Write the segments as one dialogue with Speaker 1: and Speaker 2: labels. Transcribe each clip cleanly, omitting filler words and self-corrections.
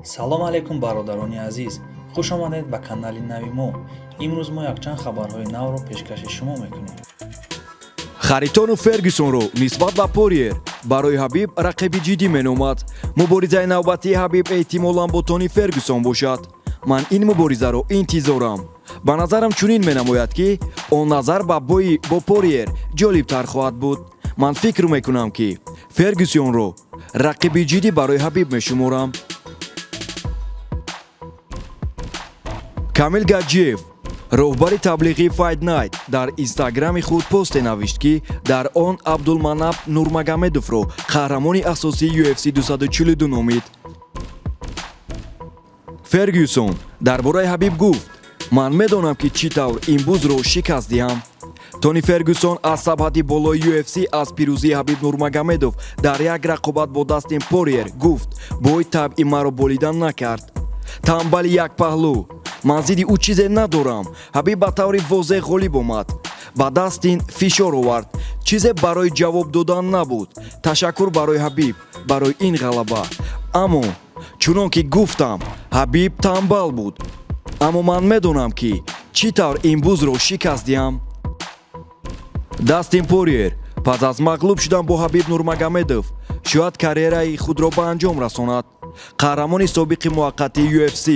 Speaker 1: салом алейкум бародарони азиз, хуш омадед ба канали нави мо. имрӯз мо якчанд хабарҳои навро пешкаши шумо мекунем.
Speaker 2: харитону фергюсонро нисбат ба Пориер барои ҳабиб рақиби ҷиддӣ меномад. муборизаи навбатии ҳабиб эҳтимолан бо Тони Фергюсон бошад. ман ин муборизаро интизорам. ба назарам чунин менамояд ки он назар ба бои бо Пориер ҷолибтар хоҳад буд. ман фикр мекунам ки Фергюсонро рақиби ҷиддӣ барои ҳабиб мешуморам. камил гаджиев роҳбари таблиғии Fight Night дар инстаграми худ посте навишт ки дар он Абдулманап Нурмагомедовро қаҳрамони асосии UFC 242 номид. Фергюсон дар бораи ҳабиб гуфт: ман медонам ки чӣ тавр ин бузро шикаст диҳам. Тони Фергюсон аз сабҳати болои UFC аз пирӯзии ҳабиб Нурмагомедов дар як рақобат бо Дастин Пориер гуфт: бой табъи маро болидан накард. Танбали якпаҳлӯ. ман зидди ӯ чизе надорам. ҳабиб ба таври возеҳ ғолиб омад. ба Дастин фишор овард. чизе барои ҷавоб додан набуд. ташаккур барои ҳабиб барои ин ғалаба. аммо чунон ки гуфтам, ҳабиб танбал буд. аммо ман медонам ки чӣ тавр ин бузро шикаст диҳам. Дастин Пориер пас аз мағлуб шудан бо ҳабиб Нурмагомедов шояд карьераи худро ба анҷом расонад. қаҳрамони собиқи муваққатии UFC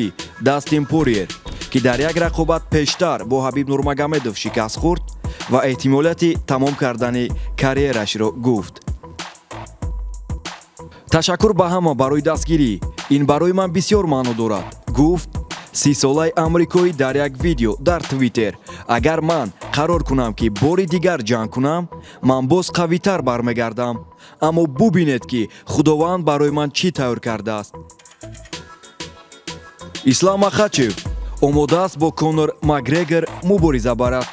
Speaker 2: Дастин Пориер ки дар як рақобат пештар бо ҳабиб Нурмагомедов шикаст хӯрд ва эҳтимолияти тамом кардани карьерашро гуфт. ташаккур ба ҳама барои дастгирӣ. ин барои ман бисёр маъно дорад, гуфт 30-солаи амрикоӣ дар як видео дар Твиттер. агар ман қарор кунам ки бори дигар ҷанг кунам, ман боз қавитар бармегардам. аммо бубинед ки худованд барои ман чӣ тайёр кардааст. ислом махачев омодааст бо Конор Макгрегор мубориза барад.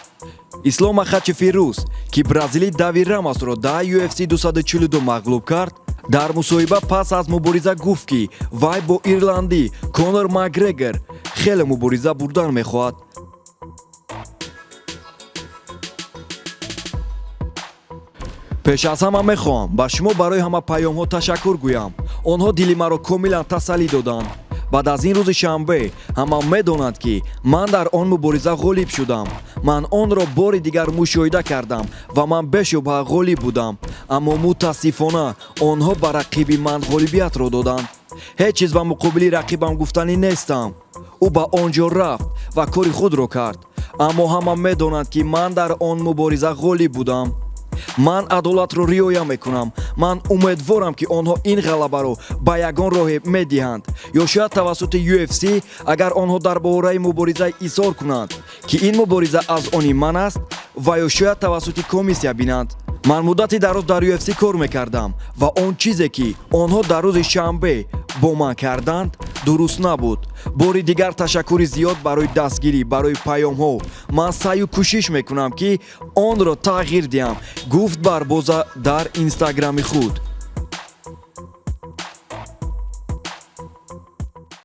Speaker 2: ислом махачеви рус ки бразилӣ Давид Рамосро дар UFC 242 мағлуб кард, дар мусоҳиба пас аз мубориза гуфт ки вай бо ирландӣ Конор Макгрегор хеле мубориза бурдан мехоҳад. пеш аз ҳама мехоҳам ба шумо барои ҳама паёмҳо ташаккур гӯям. онҳо дили маро комилан тасаллӣ доданд. баъд аз ин рӯзи шанбе ҳама медонанд ки ман дар он мубориза ғолиб шудам. ман онро бори дигар мушоҳида кардам ва ман бешубҳа ғолиб будам. аммо мутаассифона онҳо ба рақиби ман ғолибиятро доданд. ҳеҷ чиз ба муқобили рақибам гуфтанӣ нестам. ӯ ба он ҷо рафт ва кори худро кард. аммо ҳама медонанд ки ман дар он мубориза ғолиб будам. ман адолатро риоя мекунам. ман умедворам ки онҳо ин ғалабаро ба ягон роҳе медиҳанд, ё шояд тавассути UFC, агар онҳо дар бораи мубориза изҳор кунанд ки ин мубориза аз они ман аст, ва ё шояд тавассути комиссия бинанд. ман муддати дароз дар UFC кор мекардам ва он чизе ки онҳо дар рӯзи шанбе бо ман карданд дуруст набуд. бори дигар ташаккури зиёд барои дастгирӣ, барои паёмҳо. ман саъю кӯшиш мекунам ки онро тағйир диҳам, гуфт барбоза дар инстаграми худ.